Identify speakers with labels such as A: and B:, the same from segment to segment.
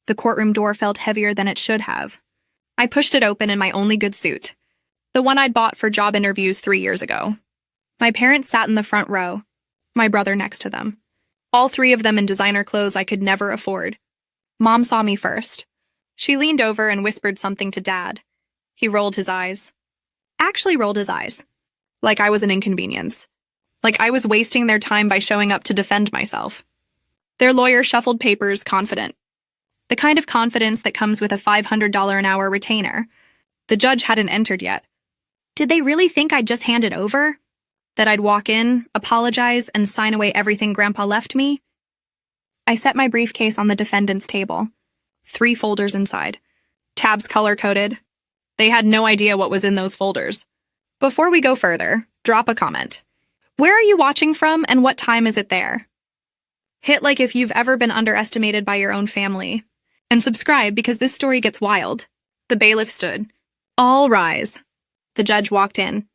A: The courtroom door felt heavier than it should have. I pushed it open in my only good suit, the one I'd bought for job interviews 3 years ago. My parents sat in the front row, my brother next to them. All three of them in designer clothes I could never afford. Mom saw me first. She leaned over and whispered something to Dad. He rolled his eyes. Actually rolled his eyes. Like I was an inconvenience. Like I was wasting their time by showing up to defend myself. Their lawyer shuffled papers, confident. The kind of confidence that comes with a $500 an hour retainer. The judge hadn't entered yet. Did they really think I'd just hand it over? That I'd walk in, apologize, and sign away everything Grandpa left me? I set my briefcase on the defendant's table. 3 folders inside. Tabs color-coded. They had no idea what was in those folders. Before we go further, drop a comment. Where are you watching from and what time is it there? Hit like if you've ever been underestimated by your own family. And subscribe because this story gets wild. The bailiff stood. All rise. The judge walked in.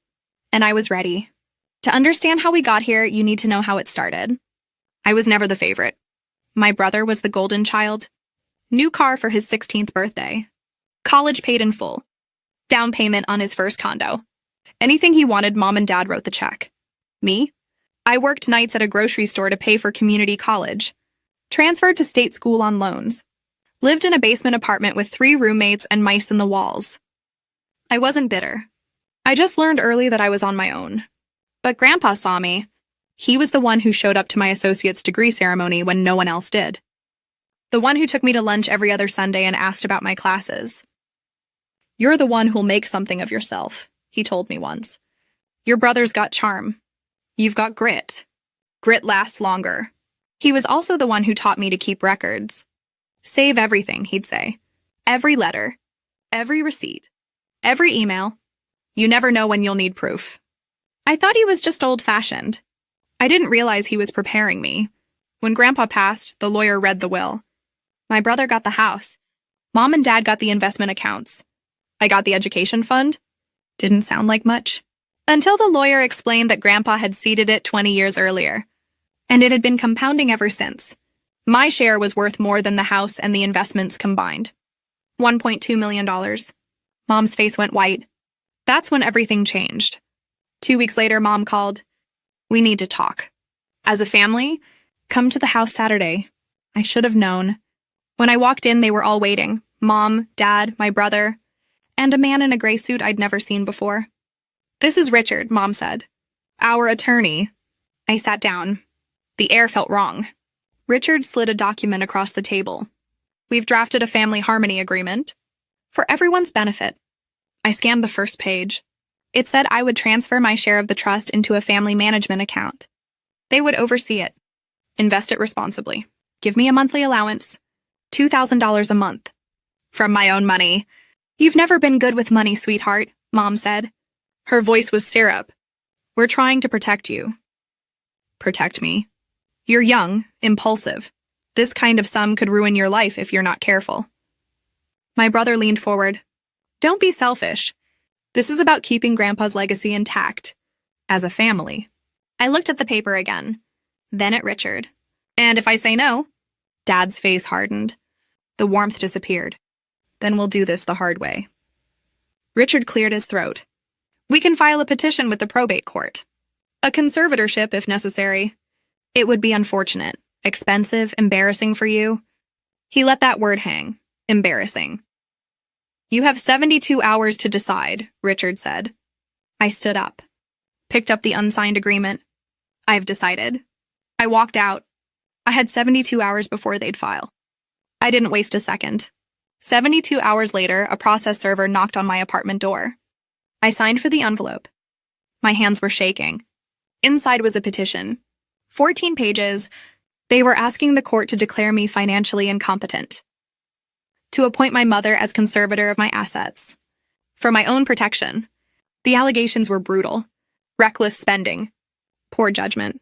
A: And I was ready. To understand how we got here, you need to know how it started. I was never the favorite. My brother was the golden child. New car for his 16th birthday. College paid in full. Down payment on his first condo. Anything he wanted, Mom and Dad wrote the check. Me? I worked nights at a grocery store to pay for community college. Transferred to state school on loans. Lived in a basement apartment with 3 roommates and mice in the walls. I wasn't bitter. I just learned early that I was on my own. But Grandpa saw me. He was the one who showed up to my associate's degree ceremony when no one else did. The one who took me to lunch every other Sunday and asked about my classes. You're the one who'll make something of yourself, he told me once. Your brother's got charm. You've got grit. Grit lasts longer. He was also the one who taught me to keep records. Save everything, he'd say. Every letter. Every receipt. Every email. You never know when you'll need proof. I thought he was just old-fashioned. I didn't realize he was preparing me. When Grandpa passed, the lawyer read the will. My brother got the house. Mom and Dad got the investment accounts. I got the education fund. Didn't sound like much. Until the lawyer explained that Grandpa had seeded it 20 years earlier. And it had been compounding ever since. My share was worth more than the house and the investments combined. $1.2 million. Mom's face went white. That's when everything changed. 2 weeks later, Mom called. We need to talk. As a family, come to the house Saturday. I should have known. When I walked in, they were all waiting. Mom, Dad, my brother, and a man in a gray suit I'd never seen before. This is Richard, Mom said. Our attorney. I sat down. The air felt wrong. Richard slid a document across the table. We've drafted a family harmony agreement. For everyone's benefit. I scanned the first page. It said I would transfer my share of the trust into a family management account. They would oversee it. Invest it responsibly. Give me a monthly allowance. $2,000 a month. From my own money. You've never been good with money, sweetheart, Mom said. Her voice was syrup. We're trying to protect you. Protect me? You're young, impulsive. This kind of sum could ruin your life if you're not careful. My brother leaned forward. Don't be selfish. This is about keeping Grandpa's legacy intact. As a family. I looked at the paper again. Then at Richard. And if I say no? Dad's face hardened. The warmth disappeared. Then we'll do this the hard way. Richard cleared his throat. We can file a petition with the probate court. A conservatorship if necessary. It would be unfortunate, expensive, embarrassing for you. He let that word hang. Embarrassing. You have 72 hours to decide, Richard said. I stood up. Picked up the unsigned agreement. I've decided. I walked out. I had 72 hours before they'd file. I didn't waste a second. 72 hours later, a process server knocked on my apartment door. I signed for the envelope. My hands were shaking. Inside was a petition. 14 pages. They were asking the court to declare me financially incompetent. To appoint my mother as conservator of my assets. For my own protection. The allegations were brutal. Reckless spending. Poor judgment.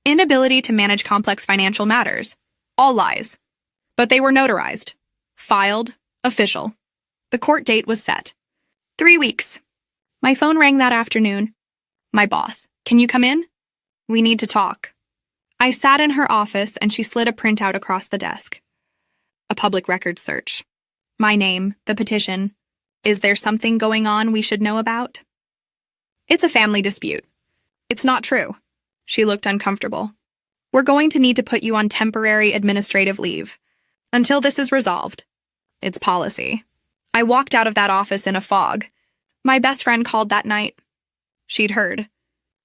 A: Inability to manage complex financial matters. All lies. But they were notarized. Filed. Official. The court date was set. 3 weeks. My phone rang that afternoon. My boss. Can you come in? We need to talk. I sat in her office and she slid a printout across the desk. A public records search. My name, the petition. Is there something going on we should know about? It's a family dispute. It's not true. She looked uncomfortable. We're going to need to put you on temporary administrative leave until this is resolved. It's policy. I walked out of that office in a fog. My best friend called that night. She'd heard.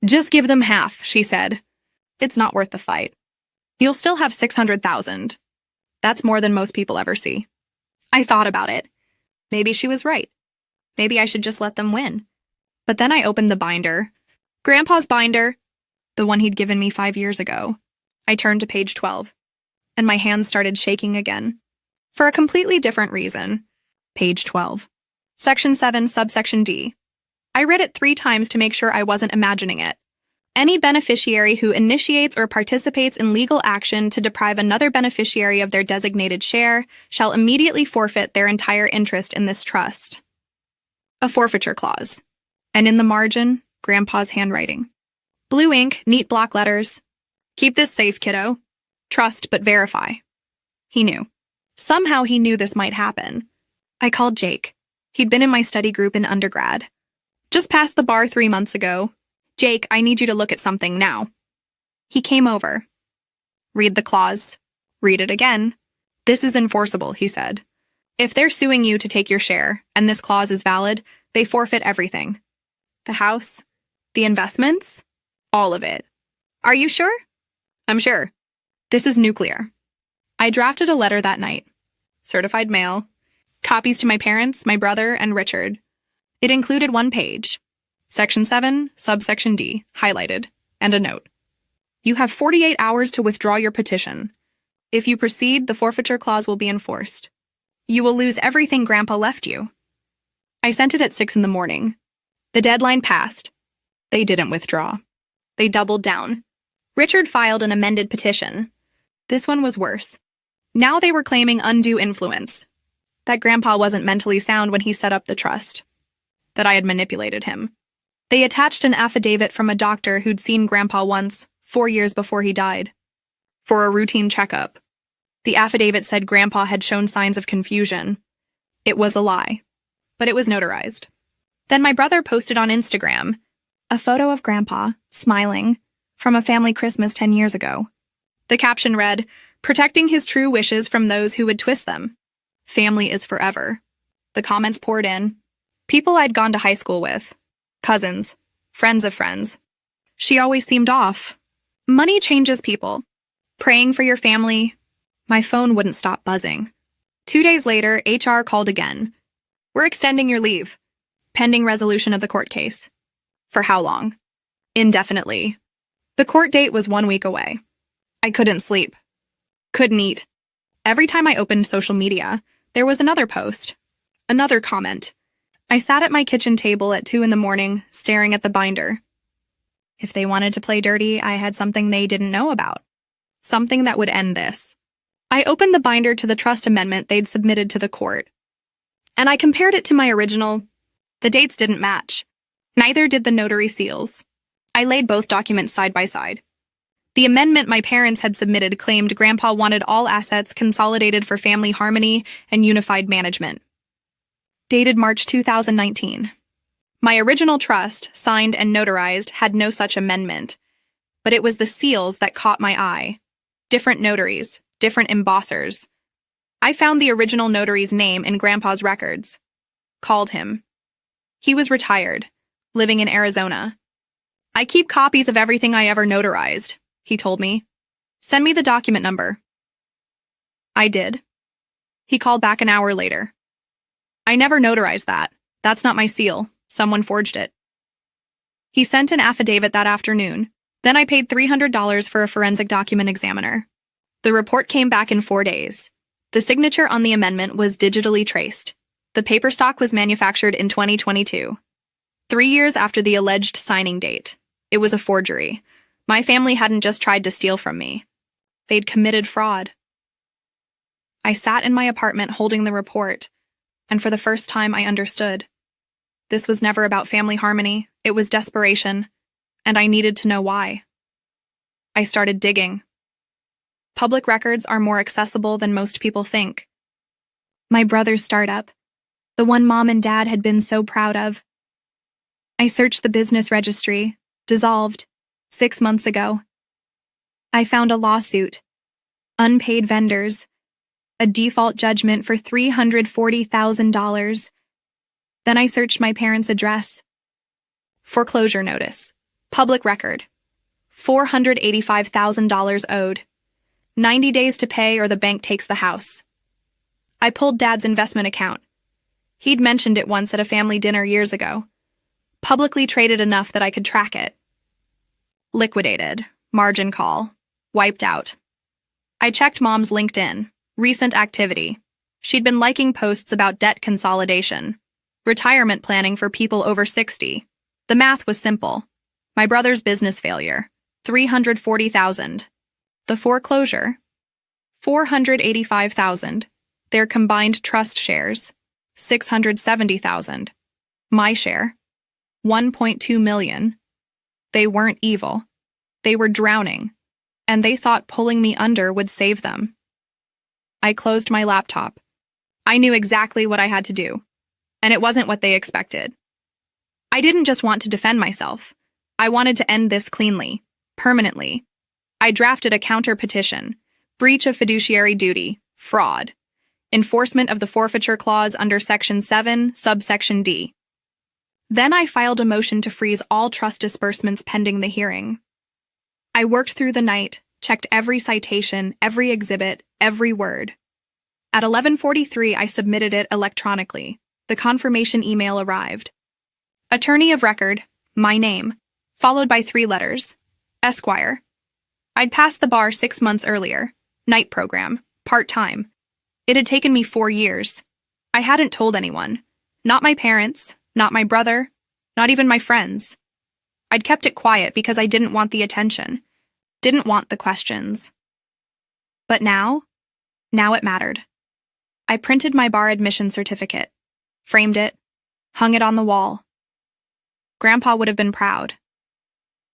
A: Just give them half, she said. It's not worth the fight. You'll still have $600,000. That's more than most people ever see. I thought about it. Maybe she was right. Maybe I should just let them win. But then I opened the binder. Grandpa's binder. The one he'd given me 5 years ago. I turned to page 12. And my hands started shaking again. For a completely different reason. Page 12. Section 7, subsection D. I read it 3 times to make sure I wasn't imagining it. Any beneficiary who initiates or participates in legal action to deprive another beneficiary of their designated share shall immediately forfeit their entire interest in this trust. A forfeiture clause. And in the margin, Grandpa's handwriting. Blue ink, neat block letters. Keep this safe, kiddo. Trust but verify. He knew. Somehow he knew this might happen. I called Jake. He'd been in my study group in undergrad. Just passed the bar 3 months ago. Jake, I need you to look at something now. He came over. Read the clause. Read it again. This is enforceable, he said. If they're suing you to take your share, and this clause is valid, they forfeit everything. The house, the investments, all of it. Are you sure? I'm sure. This is nuclear. I drafted a letter that night. Certified mail. Copies to my parents, my brother, and Richard. It included 1 page. Section 7, subsection D, highlighted, and a note. You have 48 hours to withdraw your petition. If you proceed, the forfeiture clause will be enforced. You will lose everything Grandpa left you. I sent it at 6 in the morning. The deadline passed. They didn't withdraw. They doubled down. Richard filed an amended petition. This one was worse. Now they were claiming undue influence. That Grandpa wasn't mentally sound when he set up the trust. That I had manipulated him. They attached an affidavit from a doctor who'd seen Grandpa once, 4 years before he died. For a routine checkup. The affidavit said Grandpa had shown signs of confusion. It was a lie. But it was notarized. Then my brother posted on Instagram a photo of Grandpa, smiling, from a family Christmas 10 years ago. The caption read, protecting his true wishes from those who would twist them. Family is forever. The comments poured in. People I'd gone to high school with. Cousins. Friends of friends. She always seemed off. Money changes people. Praying for your family. My phone wouldn't stop buzzing. 2 days later, HR called again. We're extending your leave. Pending resolution of the court case. For how long? Indefinitely. The court date was 1 week away. I couldn't sleep. Couldn't eat. Every time I opened social media, there was another post. Another comment. I sat at my kitchen table at 2 in the morning, staring at the binder. If they wanted to play dirty, I had something they didn't know about. Something that would end this. I opened the binder to the trust amendment they'd submitted to the court. And I compared it to my original. The dates didn't match. Neither did the notary seals. I laid both documents side by side. The amendment my parents had submitted claimed Grandpa wanted all assets consolidated for family harmony and unified management. Dated March 2019. My original trust, signed and notarized, had no such amendment, but it was the seals that caught my eye. Different notaries, different embossers. I found the original notary's name in Grandpa's records. Called him. He was retired, living in Arizona. I keep copies of everything I ever notarized, he told me. Send me the document number. I did. He called back an hour later. I never notarized that. That's not my seal. Someone forged it. He sent an affidavit that afternoon. Then I paid $300 for a forensic document examiner. The report came back in 4 days. The signature on the amendment was digitally traced. The paper stock was manufactured in 2022. 3 years after the alleged signing date. It was a forgery. My family hadn't just tried to steal from me. They'd committed fraud. I sat in my apartment holding the report. And for the first time, I understood. This was never about family harmony. It was desperation, and I needed to know why. I started digging. Public records are more accessible than most people think. My brother's startup, the one Mom and Dad had been so proud of. I searched the business registry, dissolved, 6 months ago. I found a lawsuit, unpaid vendors, a default judgment for $340,000. Then I searched my parents' address. Foreclosure notice, public record, $485,000 owed. 90 days to pay or the bank takes the house. I pulled Dad's investment account. He'd mentioned it once at a family dinner years ago. Publicly traded enough that I could track it. Liquidated, margin call, wiped out. I checked Mom's LinkedIn, recent activity. She'd been liking posts about debt consolidation, retirement planning for people over 60. The math was simple. My brother's business failure, $340,000. The foreclosure, $485,000. Their combined trust shares, $670,000. My share, $1.2 million. They weren't evil. They were drowning, and they thought pulling me under would save them. I closed my laptop. I knew exactly what I had to do, and it wasn't what they expected. I didn't just want to defend myself. I wanted to end this cleanly, permanently. I drafted a counter petition, breach of fiduciary duty, fraud, enforcement of the forfeiture clause under Section 7, subsection D. Then I filed a motion to freeze all trust disbursements pending the hearing. I worked through the night, checked every citation, every exhibit, every word. At 11:43, I submitted it electronically. The confirmation email arrived. Attorney of record, my name, followed by 3 letters, Esquire. I'd passed the bar 6 months earlier, night program, part-time. It had taken me 4 years. I hadn't told anyone. Not my parents, not my brother, not even my friends. I'd kept it quiet because I didn't want the attention, didn't want the questions. But now it mattered. I printed my bar admission certificate, framed it, hung it on the wall. Grandpa would have been proud.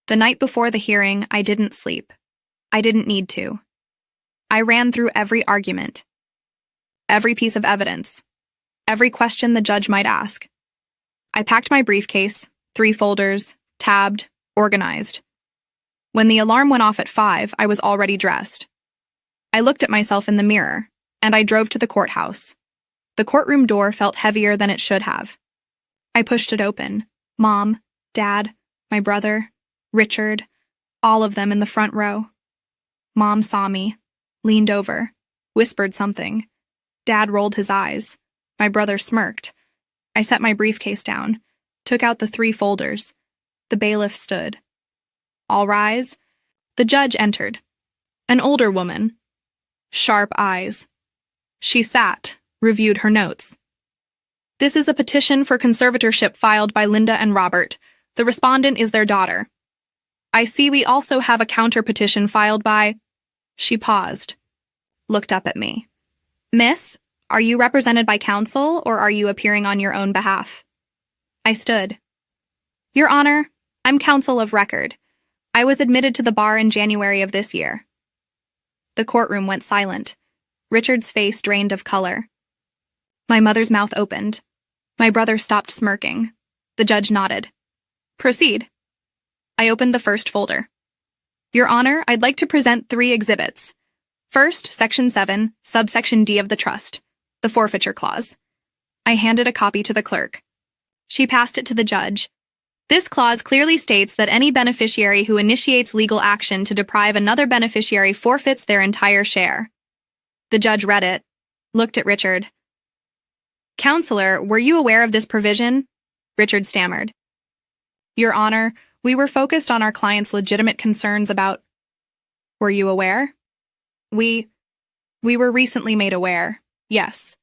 A: The night before the hearing, I didn't sleep. I didn't need to. I ran through every argument, every piece of evidence, every question the judge might ask. I packed my briefcase, 3 folders, tabbed, organized. When the alarm went off at 5, I was already dressed. I looked at myself in the mirror, and I drove to the courthouse. The courtroom door felt heavier than it should have. I pushed it open. Mom, Dad, my brother, Richard, all of them in the front row. Mom saw me, leaned over, whispered something. Dad rolled his eyes. My brother smirked. I set my briefcase down, took out the 3 folders. The bailiff stood. All rise. The judge entered. An older woman. Sharp eyes. She sat, reviewed her notes. This is a petition for conservatorship filed by Linda and Robert. The respondent is their daughter. I see we also have a counter petition filed by... She paused, looked up at me. Miss, are you represented by counsel or are you appearing on your own behalf? I stood. Your Honor, I'm counsel of record. I was admitted to the bar in January of this year. The courtroom went silent. Richard's face drained of color. My mother's mouth opened. My brother stopped smirking. The judge nodded. Proceed. I opened the first folder. Your Honor, I'd like to present 3 exhibits. First, Section 7, subsection D of the trust, the forfeiture clause. I handed a copy to the clerk. She passed it to the judge. This clause clearly states that any beneficiary who initiates legal action to deprive another beneficiary forfeits their entire share. The judge read it, looked at Richard. Counselor, were you aware of this provision? Richard stammered. Your Honor, we were focused on our client's legitimate concerns about... Were you aware? We were recently made aware, yes.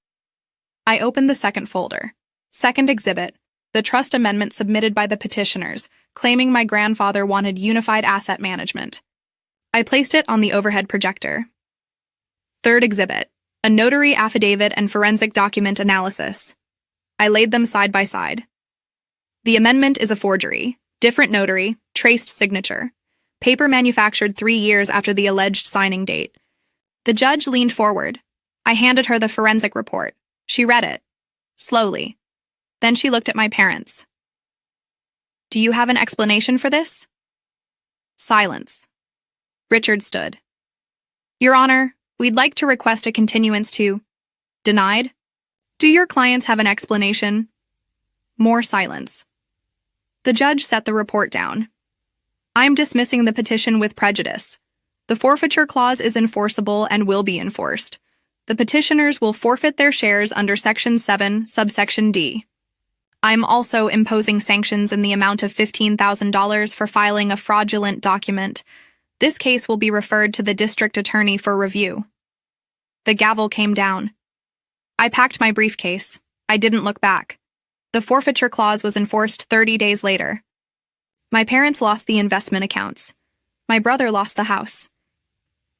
A: I opened the second folder. Second exhibit, the trust amendment submitted by the petitioners, claiming my grandfather wanted unified asset management. I placed it on the overhead projector. Third exhibit, a notary affidavit and forensic document analysis. I laid them side by side. The amendment is a forgery. Different notary, traced signature. Paper manufactured 3 years after the alleged signing date. The judge leaned forward. I handed her the forensic report. She read it, slowly. Then she looked at my parents. Do you have an explanation for this? Silence. Richard stood. Your Honor, we'd like to request a continuance to... Denied? Do your clients have an explanation? More silence. The judge set the report down. I'm dismissing the petition with prejudice. The forfeiture clause is enforceable and will be enforced. The petitioners will forfeit their shares under Section 7, subsection D. I'm also imposing sanctions in the amount of $15,000 for filing a fraudulent document. This case will be referred to the district attorney for review. The gavel came down. I packed my briefcase. I didn't look back. The forfeiture clause was enforced 30 days later. My parents lost the investment accounts. My brother lost the house.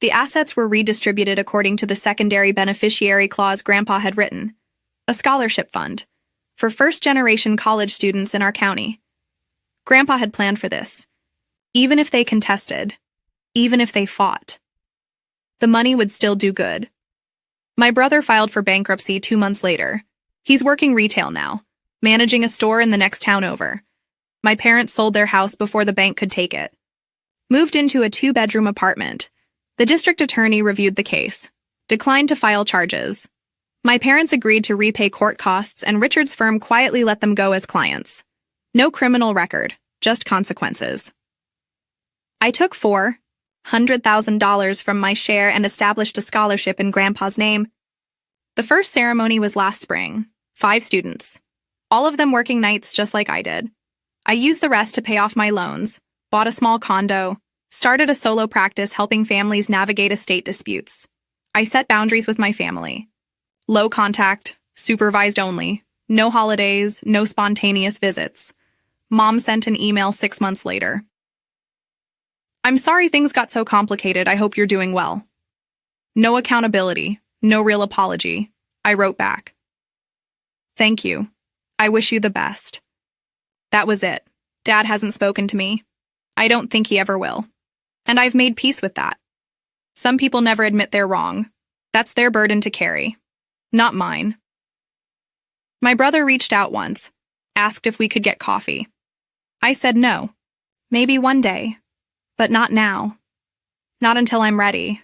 A: The assets were redistributed according to the secondary beneficiary clause Grandpa had written, a scholarship fund, for first-generation college students in our county. Grandpa had planned for this. Even if they contested, even if they fought, the money would still do good. My brother filed for bankruptcy 2 months later. He's working retail now, managing a store in the next town over. My parents sold their house before the bank could take it. Moved into a 2-bedroom apartment. The district attorney reviewed the case, declined to file charges. My parents agreed to repay court costs, and Richard's firm quietly let them go as clients. No criminal record, just consequences. I took $400,000 from my share and established a scholarship in Grandpa's name. The first ceremony was last spring. 5 students. All of them working nights just like I did. I used the rest to pay off my loans, bought a small condo, started a solo practice helping families navigate estate disputes. I set boundaries with my family. Low contact, supervised only, no holidays, no spontaneous visits. Mom sent an email 6 months later. I'm sorry things got so complicated. I hope you're doing well. No accountability, no real apology. I wrote back. Thank you. I wish you the best. That was it. Dad hasn't spoken to me. I don't think he ever will. And I've made peace with that. Some people never admit they're wrong. That's their burden to carry. Not mine. My brother reached out once, asked if we could get coffee. I said no. Maybe one day. But not now. Not until I'm ready.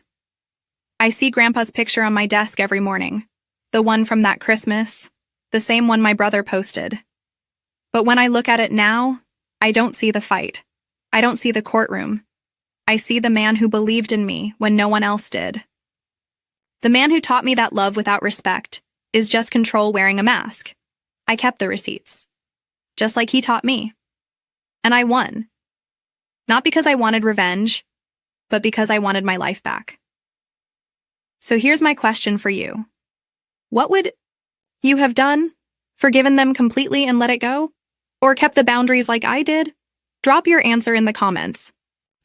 A: I see Grandpa's picture on my desk every morning. The one from that Christmas. The same one my brother posted. But when I look at it now, I don't see the fight. I don't see the courtroom. I see the man who believed in me when no one else did. The man who taught me that love without respect is just control wearing a mask. I kept the receipts. Just like he taught me. And I won. Not because I wanted revenge, but because I wanted my life back. So here's my question for you. What would you have done? Forgiven them completely and let it go? Or kept the boundaries like I did? Drop your answer in the comments.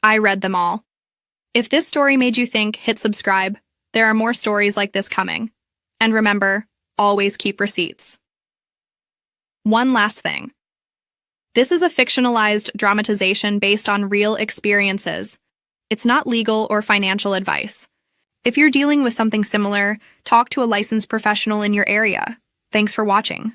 A: I read them all. If this story made you think, hit subscribe. There are more stories like this coming. And remember, always keep receipts. One last thing. This is a fictionalized dramatization based on real experiences. It's not legal or financial advice. If you're dealing with something similar, talk to a licensed professional in your area. Thanks for watching.